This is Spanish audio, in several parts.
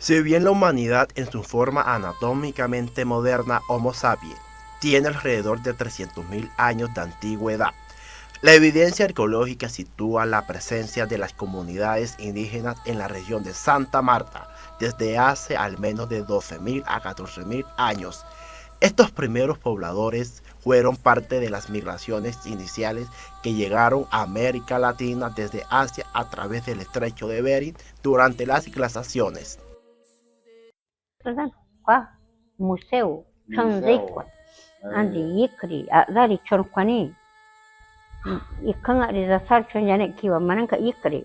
Si bien la humanidad en su forma anatómicamente moderna Homo sapiens tiene alrededor de 300.000 años de antigüedad, la evidencia arqueológica sitúa la presencia de las comunidades indígenas en la región de Santa Marta desde hace al menos de 12.000 a 14.000 años. Estos primeros pobladores fueron parte de las migraciones iniciales que llegaron a América Latina desde Asia a través del estrecho de Bering durante las glaciaciones. Qua museu Chanzikwa andi yikri dari chorkwani ikanga ri zasar chonjane kiwa mananka yikri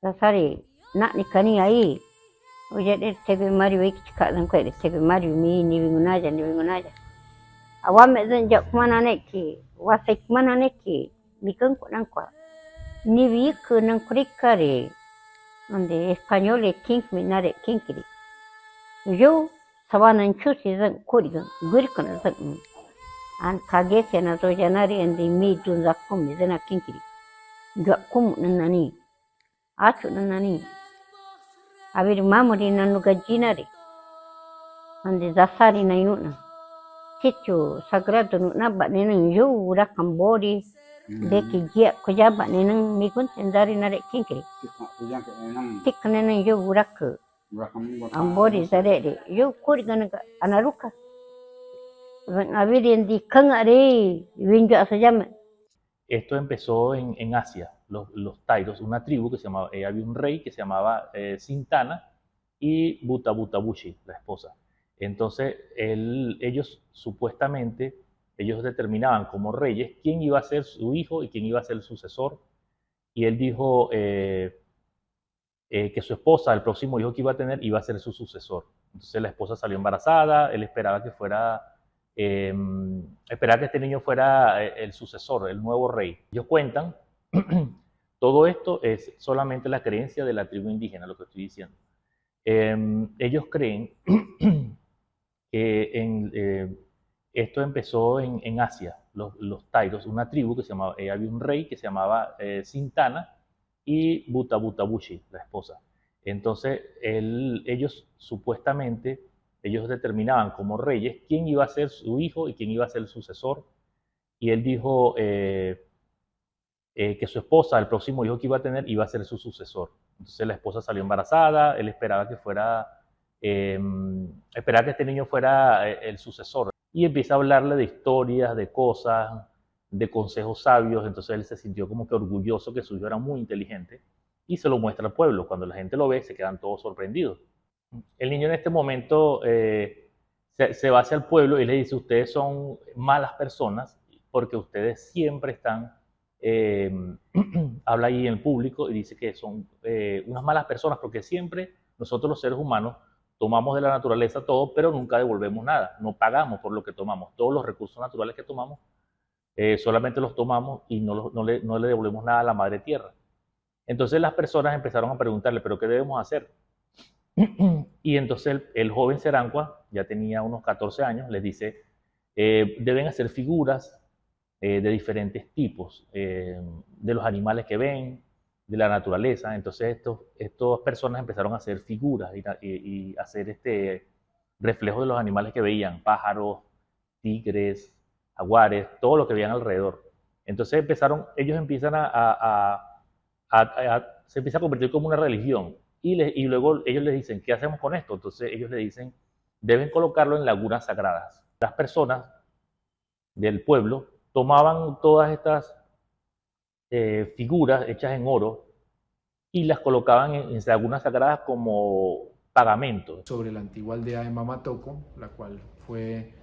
zasari nakni kani ai oye de tebe mari weki chika dan ko de tebe mari mi ni wingunaja awame zan jak mana neki wasik mana neki mikang ko nan kwa ni wik nan krikare ande español e king minare kinkiri yo sabanan chusi zan korigan gurkan zan an kagese na to janari ande mi dun zakum mi zana kinkiri gakum nani achu nani abir mamuri nanu gajinari ande zasari na yuna sitio sagrado nuna ba nenen yo ura kambori de ki gia ko jaba nenen mikun sendari nare kinkiri tik nenen yo ura ke ambori zarere yo korigan anaruka abir kangare winjo asajama. Esto empezó en Asia, los Tairos, una tribu que se llamaba, había un rey que se llamaba Sintana y Butabushi, la esposa. Entonces, ellos supuestamente, ellos determinaban como reyes quién iba a ser su hijo y quién iba a ser el sucesor. Y él dijo que su esposa, el próximo hijo que iba a tener, iba a ser su sucesor. Entonces la esposa salió embarazada, él esperaba que fuera esperar que este niño fuera el sucesor, el nuevo rey. Ellos cuentan, todo esto es solamente la creencia de la tribu indígena, lo que estoy diciendo. Ellos creen que esto empezó en Asia, los Tairos, una tribu que se llamaba, había un rey que se llamaba Sintana y Butabushi, la esposa. Entonces ellos supuestamente ellos determinaban como reyes quién iba a ser su hijo y quién iba a ser el sucesor. Y él dijo que su esposa, el próximo hijo que iba a tener, iba a ser su sucesor. Entonces la esposa salió embarazada, él esperaba que fuera, esperaba que este niño fuera el sucesor. Y empieza a hablarle de historias, de cosas, de consejos sabios. Entonces él se sintió como que orgulloso que su hijo era muy inteligente y se lo muestra al pueblo. Cuando la gente lo ve, se quedan todos sorprendidos. El niño en este momento se va hacia el pueblo y le dice, ustedes son malas personas porque ustedes siempre están, habla ahí en el público y dice que son unas malas personas porque siempre nosotros los seres humanos tomamos de la naturaleza todo, pero nunca devolvemos nada, no pagamos por lo que tomamos. Todos los recursos naturales que tomamos solamente los tomamos y no le devolvemos nada a la madre tierra. Entonces las personas empezaron a preguntarle, ¿pero qué debemos hacer? Y entonces el joven Serancua, ya tenía unos 14 años, les dice, deben hacer figuras de diferentes tipos, de los animales que ven, de la naturaleza. Entonces estas personas empezaron a hacer figuras y hacer reflejos de los animales que veían, pájaros, tigres, jaguares, todo lo que veían alrededor. Entonces ellos empiezan se empieza a convertir como una religión. Y luego ellos les dicen, ¿qué hacemos con esto? Entonces ellos le dicen, deben colocarlo en lagunas sagradas. Las personas del pueblo tomaban todas estas figuras hechas en oro y las colocaban en lagunas sagradas como pagamento. Sobre la antigua aldea de Mamatoco, la cual fue,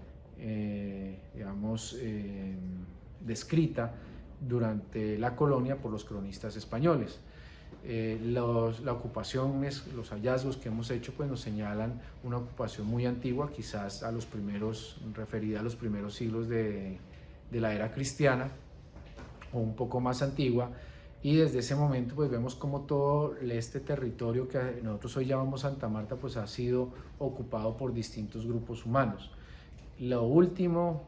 descrita durante la colonia por los cronistas españoles. La ocupación, los hallazgos que hemos hecho pues nos señalan una ocupación muy antigua, quizás referida a los primeros siglos de la era cristiana o un poco más antigua, y desde ese momento pues vemos como todo este territorio que nosotros hoy llamamos Santa Marta pues ha sido ocupado por distintos grupos humanos. Lo último,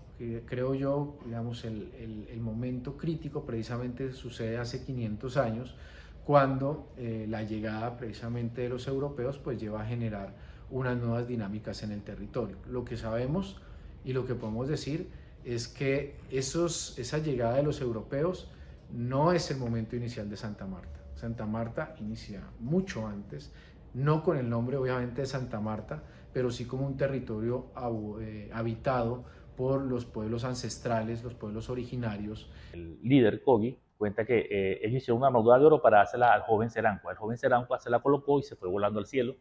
creo yo, digamos el momento crítico precisamente sucede hace 500 años, cuando la llegada precisamente de los europeos pues lleva a generar unas nuevas dinámicas en el territorio. Lo que sabemos y lo que podemos decir es que esa llegada de los europeos no es el momento inicial de Santa Marta. Santa Marta inicia mucho antes, no con el nombre obviamente de Santa Marta, pero sí como un territorio habitado por los pueblos ancestrales, los pueblos originarios. El líder Kogi cuenta que ellos hicieron una armadura de oro para dársela al joven Serancua. El joven Serancua se la colocó y se fue volando al cielo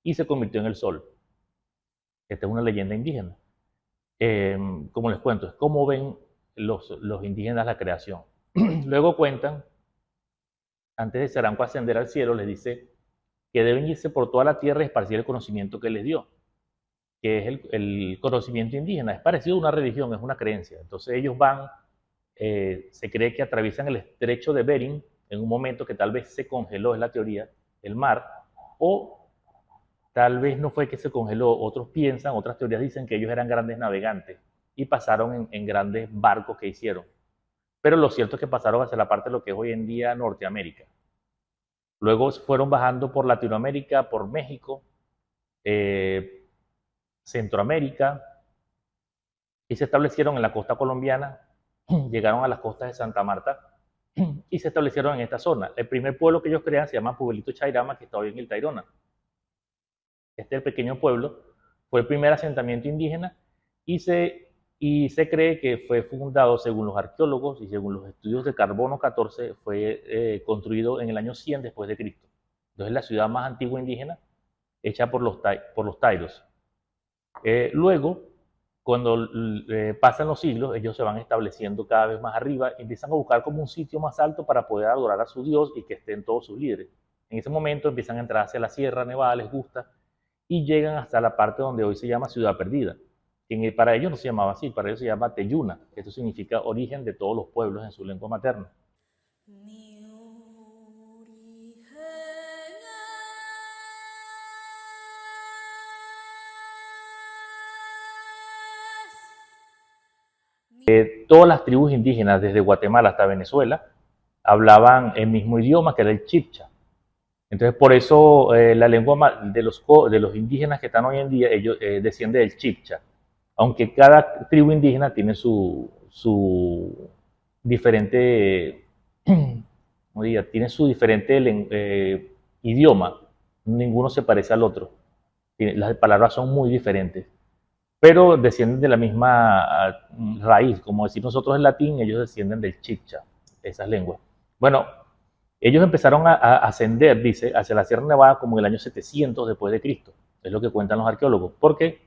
y se convirtió en el sol. Esta es una leyenda indígena. Como les cuento, es cómo ven los indígenas la creación. Luego cuentan, antes de Serancua ascender al cielo, les dice que deben irse por toda la tierra y esparcir el conocimiento que les dio, que es el conocimiento indígena. Es parecido a una religión, es una creencia. Entonces ellos van, se cree que atraviesan el estrecho de Bering en un momento que tal vez se congeló, es la teoría, el mar, o tal vez no fue que se congeló. Otros piensan, otras teorías dicen que ellos eran grandes navegantes y pasaron en grandes barcos que hicieron. Pero lo cierto es que pasaron hacia la parte de lo que es hoy en día Norteamérica. Luego fueron bajando por Latinoamérica, por México, Centroamérica, y se establecieron en la costa colombiana, llegaron a las costas de Santa Marta y se establecieron en esta zona. El primer pueblo que ellos crean se llama Pueblito Chairama, que está hoy en el Tayrona. Este pequeño pueblo fue el primer asentamiento indígena y se cree que fue fundado, según los arqueólogos y según los estudios de carbono 14, fue construido en el año 100 después de Cristo. Entonces es la ciudad más antigua indígena hecha por los tairos. Luego, cuando pasan los siglos, ellos se van estableciendo cada vez más arriba y empiezan a buscar como un sitio más alto para poder adorar a su Dios y que estén todos sus líderes. En ese momento empiezan a entrar hacia la Sierra Nevada, les gusta, y llegan hasta la parte donde hoy se llama Ciudad Perdida. Para ellos no se llamaba así, para ellos se llama Teyuna. Esto significa origen de todos los pueblos en su lengua materna. Todas las tribus indígenas, desde Guatemala hasta Venezuela, hablaban el mismo idioma, que era el chibcha. Entonces, por eso la lengua de los indígenas que están hoy en día, ellos desciende del chibcha. Aunque cada tribu indígena tiene su diferente, tiene su diferente idioma, ninguno se parece al otro. Las palabras son muy diferentes, pero descienden de la misma raíz. Como decir nosotros el latín, ellos descienden del chibcha, esas lenguas. Bueno, ellos empezaron a ascender, dice, hacia la Sierra Nevada como en el año 700 después de Cristo. Es lo que cuentan los arqueólogos, porque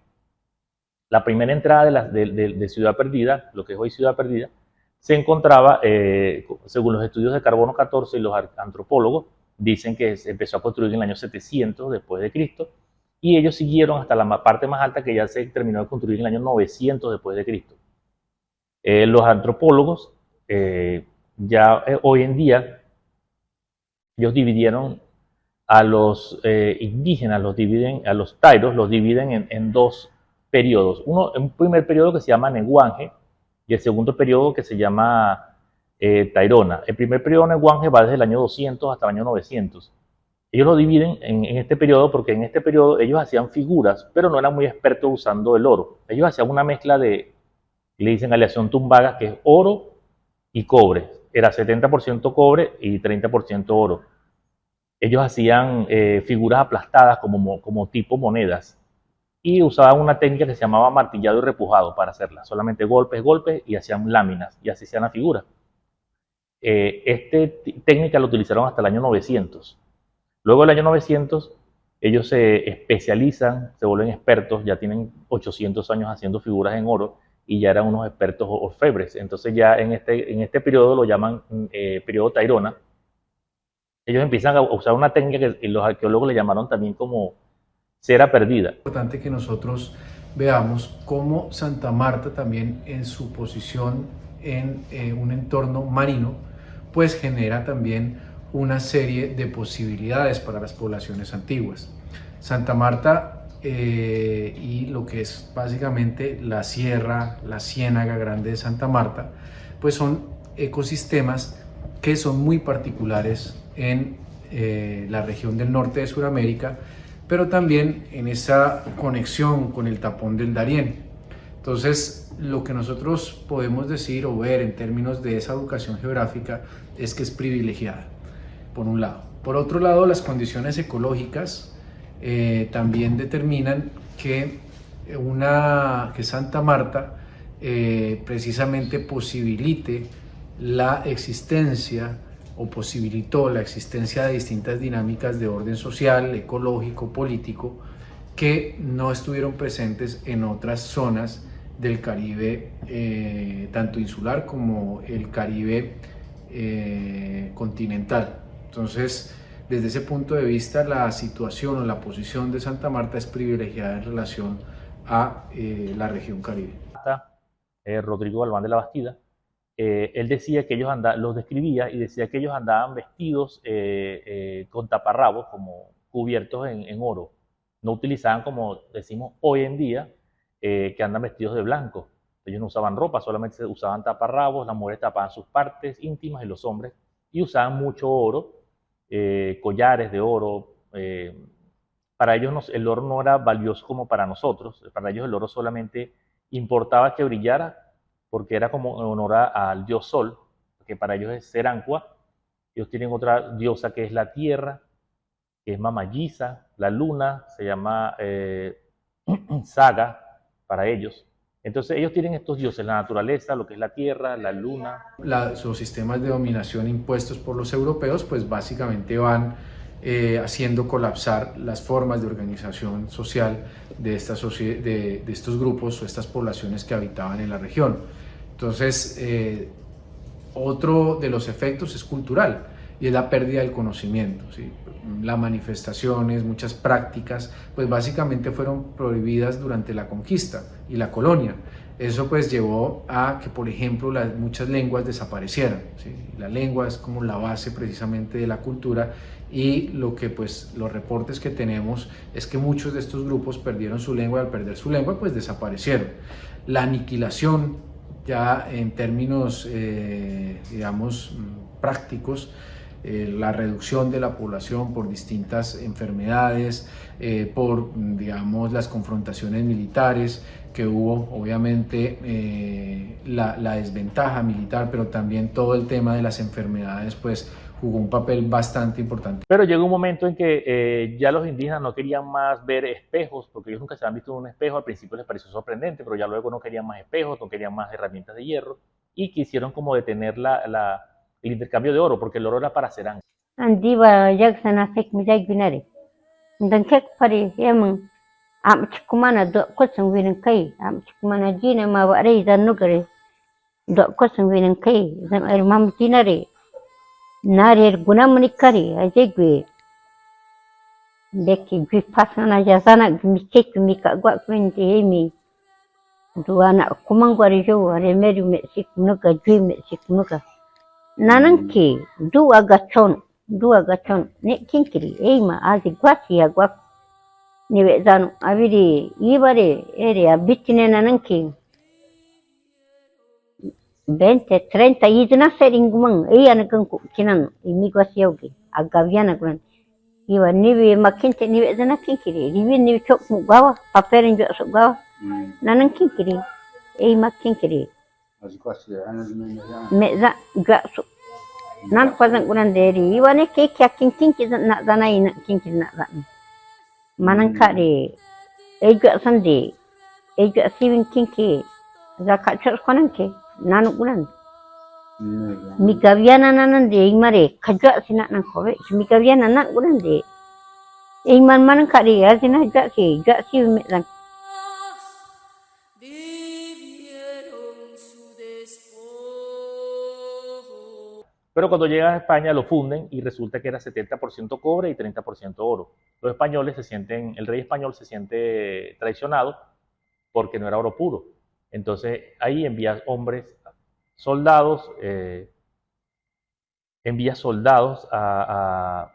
la primera entrada de Ciudad Perdida, lo que es hoy Ciudad Perdida, se encontraba, según los estudios de carbono 14 y los antropólogos, dicen que se empezó a construir en el año 700 después de Cristo, y ellos siguieron hasta la parte más alta, que ya se terminó de construir en el año 900 después de Cristo. Los antropólogos, hoy en día, ellos dividieron a los indígenas, a los tairos, los dividen en dos periodos. Un primer periodo que se llama Neguanje y el segundo periodo que se llama Tayrona. El primer periodo Neguanje va desde el año 200 hasta el año 900. Ellos lo dividen en este periodo porque en este periodo ellos hacían figuras, pero no eran muy expertos usando el oro. Ellos hacían una mezcla le dicen aleación tumbaga, que es oro y cobre. Era 70% cobre y 30% oro. Ellos hacían figuras aplastadas como tipo monedas y usaban una técnica que se llamaba martillado y repujado para hacerlas. Solamente golpes, y hacían láminas y así hacían la figura. Esta técnica la utilizaron hasta el año 900. Luego del año 900 ellos se especializan, se vuelven expertos, ya tienen 800 años haciendo figuras en oro y ya eran unos expertos orfebres. Entonces ya en este periodo lo llaman periodo Tayrona. Ellos empiezan a usar una técnica que los arqueólogos le llamaron también como cera perdida. Es importante que nosotros veamos cómo Santa Marta también en su posición en un entorno marino, pues genera también una serie de posibilidades para las poblaciones antiguas. Santa Marta y lo que es básicamente la sierra, la ciénaga grande de Santa Marta, pues son ecosistemas que son muy particulares en la región del norte de Sudamérica, pero también en esa conexión con el tapón del Darién. Entonces, lo que nosotros podemos decir o ver en términos de esa educación geográfica es que es privilegiada, por un lado. Por otro lado, las condiciones ecológicas también determinan que Santa Marta precisamente posibilite la existencia o posibilitó la existencia de distintas dinámicas de orden social, ecológico, político, que no estuvieron presentes en otras zonas del Caribe, tanto insular como el Caribe continental. Entonces, desde ese punto de vista, la situación o la posición de Santa Marta es privilegiada en relación a la región Caribe. Rodrigo Galván de la Bastida, él decía que ellos los describía y decía que ellos andaban vestidos con taparrabos, como cubiertos en oro. No utilizaban, como decimos hoy en día, que andan vestidos de blanco. Ellos no usaban ropa, solamente usaban taparrabos, las mujeres tapaban sus partes íntimas y los hombres, y usaban mucho oro, collares de oro. Para ellos el oro no era valioso como para nosotros, para ellos el oro solamente importaba que brillara, porque era como en honor al dios Sol, que para ellos es Serancua. Ellos tienen otra diosa que es la tierra, que es Mamayisa. La luna se llama Saga para ellos. Entonces ellos tienen estos dioses, la naturaleza, lo que es la tierra, la luna. Los sistemas de dominación impuestos por los europeos pues básicamente van haciendo colapsar las formas de organización social de estos grupos o estas poblaciones que habitaban en la región. Entonces, otro de los efectos es cultural y es la pérdida del conocimiento, ¿sí? Las manifestaciones, muchas prácticas, pues básicamente fueron prohibidas durante la conquista y la colonia. Eso pues llevó a que, por ejemplo, muchas lenguas desaparecieran, ¿sí? La lengua es como la base precisamente de la cultura, y lo que pues los reportes que tenemos es que muchos de estos grupos perdieron su lengua, y al perder su lengua pues desaparecieron. La aniquilación ya en términos digamos prácticos, la reducción de la población por distintas enfermedades, por digamos las confrontaciones militares que hubo, obviamente la desventaja militar, pero también todo el tema de las enfermedades pues jugó un papel bastante importante. Pero llegó un momento en que ya los indígenas no querían más ver espejos, porque ellos nunca se habían visto en un espejo. Al principio les pareció sorprendente, pero ya luego no querían más espejos, no querían más herramientas de hierro, y quisieron como detener el intercambio de oro, porque el oro era para Serán. Andiba yagsana sek mijay binare. Dan kek pare yamang am chikumana do kosan winin kai am chikumana jina ma bare dan nugare do kosan winin kai zam er mam jinare narir gunamni kari ajegwe deki gwi pasana jazana gmi kek mi ka gwa kwende mi duana kumangwari jo are meri me sik nuga gwi me sik nuga nananki dua gachon ne kinkiri eima azi gwasi ya gwak niwe zanu abiri ibare ere abitine nananki 20, 30 idna seringumang iya naganku kinan imigwas yogi agaviana gunan iwa niwe makinte niwe zana kinkiri niwe chok mugawa paperin jo sugawa nanan kinkiri eima kinkiri meza gasu nan kwazan gunan deri iwa ne ke kya kinki na zana ina kinki na zana manan kare ejo sande ejo sivin kinki zakat chos konan ke nanu gunan migaviana nanan de imare kajwa sina nan kowe migaviana nan gunan de iman manan kare azina ja si mezan. Pero cuando llegan a España lo funden y resulta que era 70% cobre y 30% oro. Los españoles el rey español se siente traicionado porque no era oro puro. Entonces ahí envía soldados a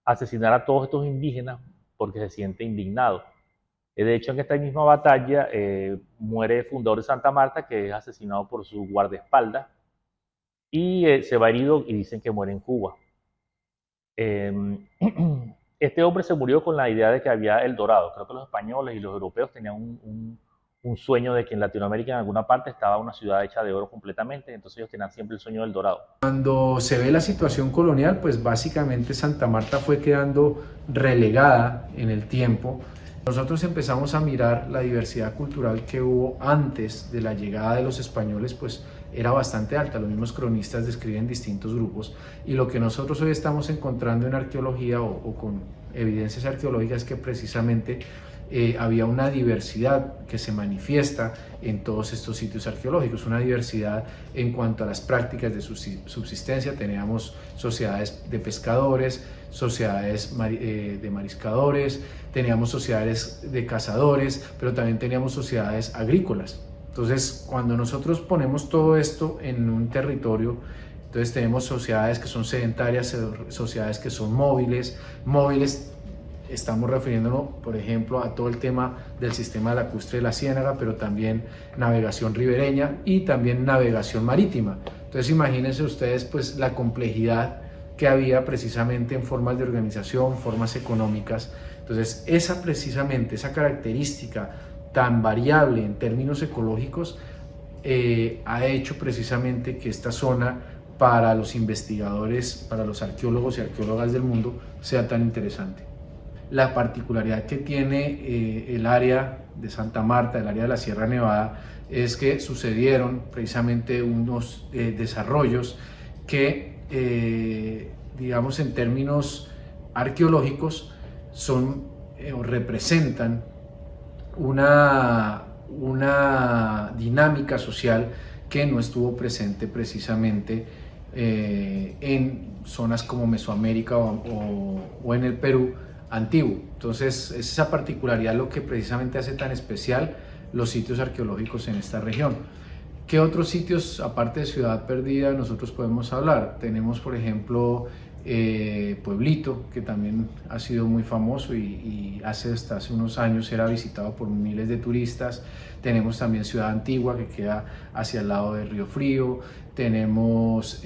asesinar a todos estos indígenas porque se siente indignado. De hecho, en esta misma batalla muere el fundador de Santa Marta, que es asesinado por su guardaespaldas, y se va herido y dicen que muere en Cuba. Eh, este hombre se murió con la idea de que había el dorado. Creo que los españoles y los europeos tenían un sueño de que en Latinoamérica en alguna parte estaba una ciudad hecha de oro completamente, entonces ellos tenían siempre el sueño del dorado. Cuando se ve la situación colonial, pues básicamente Santa Marta fue quedando relegada en el tiempo. Nosotros empezamos a mirar la diversidad cultural que hubo antes de la llegada de los españoles, pues era bastante alta. Los mismos cronistas describen distintos grupos, y lo que nosotros hoy estamos encontrando en arqueología o con evidencias arqueológicas es que precisamente había una diversidad que se manifiesta en todos estos sitios arqueológicos, una diversidad en cuanto a las prácticas de subsistencia. Teníamos sociedades de pescadores, sociedades de mariscadores, teníamos sociedades de cazadores, pero también teníamos sociedades agrícolas. Entonces, cuando nosotros ponemos todo esto en un territorio, entonces tenemos sociedades que son sedentarias, sociedades que son móviles. Estamos refiriéndonos, por ejemplo, a todo el tema del sistema lacustre de la Ciénaga, pero también navegación ribereña y también navegación marítima. Entonces, imagínense ustedes pues la complejidad que había precisamente en formas de organización, formas económicas. Entonces, esa característica tan variable en términos ecológicos ha hecho precisamente que esta zona, para los investigadores, para los arqueólogos y arqueólogas del mundo, sea tan interesante. La particularidad que tiene el área de Santa Marta, el área de la Sierra Nevada, es que sucedieron precisamente unos desarrollos que, digamos, en términos arqueológicos, son o representan una dinámica social que no estuvo presente precisamente en zonas como Mesoamérica o en el Perú antiguo. Entonces, es esa particularidad lo que precisamente hace tan especial los sitios arqueológicos en esta región. ¿Qué otros sitios, aparte de Ciudad Perdida, nosotros podemos hablar? Tenemos, por ejemplo, Pueblito, que también ha sido muy famoso y hasta hace unos años era visitado por miles de turistas. Tenemos también Ciudad Antigua, que queda hacia el lado del Río Frío. Tenemos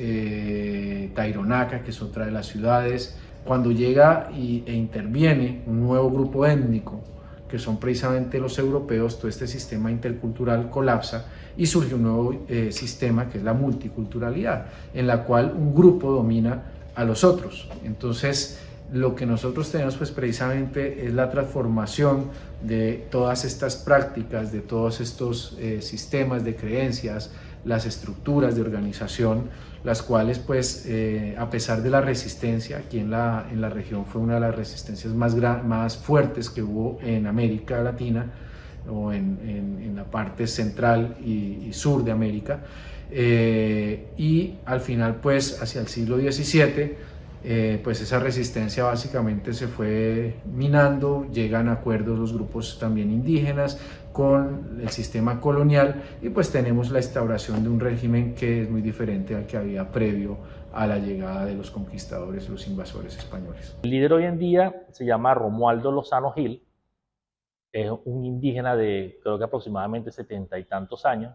Taironaca, que es otra de las ciudades. Cuando llega e interviene un nuevo grupo étnico, que son precisamente los europeos, todo este sistema intercultural colapsa y surge un nuevo sistema, que es la multiculturalidad, en la cual un grupo domina a los otros. Entonces, lo que nosotros tenemos pues precisamente es la transformación de todas estas prácticas, de todos estos sistemas de creencias, las estructuras de organización, las cuales pues a pesar de la resistencia, aquí en la región fue una de las resistencias más fuertes que hubo en América Latina, o en la parte central y sur de América, y al final pues hacia el siglo XVII pues esa resistencia básicamente se fue minando. Llegan a acuerdos los grupos también indígenas con el sistema colonial, y pues tenemos la instauración de un régimen que es muy diferente al que había previo a la llegada de los conquistadores y los invasores españoles. El líder hoy en día se llama Romualdo Lozano Gil, es un indígena de creo que aproximadamente 70 y tantos años.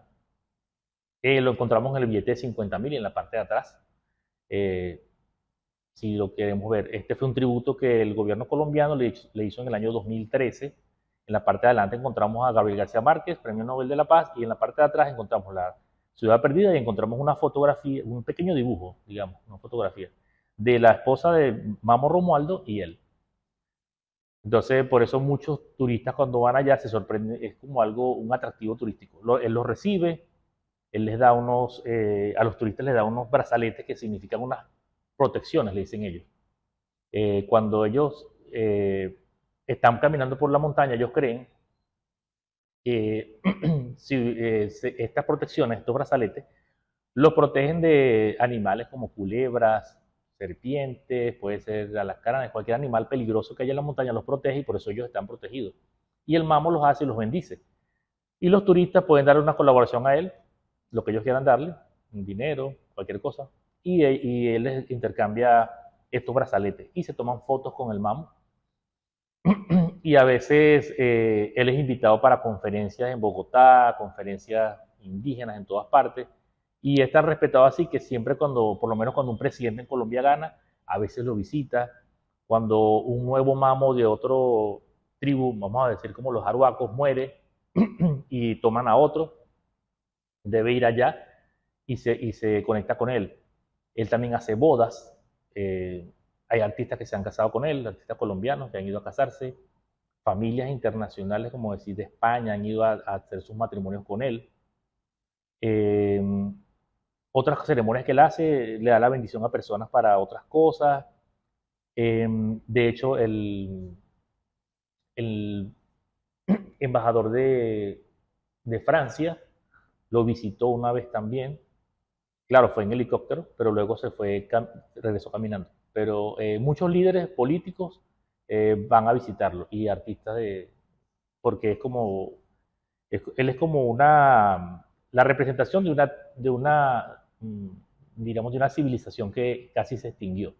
Lo encontramos en el billete de 50.000 en la parte de atrás. Si lo queremos ver, este fue un tributo que el gobierno colombiano le hizo en el año 2013. En la parte de adelante encontramos a Gabriel García Márquez, Premio Nobel de la Paz, y en la parte de atrás encontramos la Ciudad Perdida y encontramos una fotografía, un pequeño dibujo, digamos, una fotografía, de la esposa de Mamo Romualdo y él. Entonces, por eso muchos turistas cuando van allá se sorprenden, es como un atractivo turístico. Él los recibe, él les da a los turistas les da unos brazaletes que significan unas protecciones, le dicen ellos. Cuando ellos están caminando por la montaña, ellos creen que si estas protecciones, estos brazaletes, los protegen de animales como culebras, serpientes, puede ser alacranes, cualquier animal peligroso que haya en la montaña los protege, y por eso ellos están protegidos. Y el mamo los hace y los bendice. Y los turistas pueden dar una colaboración a él, lo que ellos quieran darle, un dinero, cualquier cosa, y él les intercambia estos brazaletes y se toman fotos con el mamo. Y a veces él es invitado para conferencias en Bogotá, conferencias indígenas en todas partes, y es tan respetado así que siempre por lo menos cuando un presidente en Colombia gana, a veces lo visita. Cuando un nuevo mamo de otro tribu, vamos a decir como los arhuacos, muere y toman a otro, debe ir allá y se conecta con él. Él también hace bodas. Hay artistas que se han casado con él, artistas colombianos que han ido a casarse. Familias internacionales, como decir, de España, han ido a hacer sus matrimonios con él. Otras ceremonias que él hace, le da la bendición a personas para otras cosas. De hecho, el embajador de Francia lo visitó una vez también. Claro, fue en helicóptero, pero luego regresó caminando. Pero muchos líderes políticos van a visitarlo y artistas porque él es como la representación digamos, de una civilización que casi se extinguió.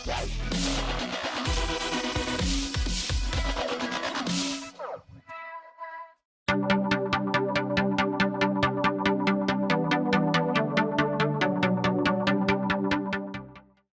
Right.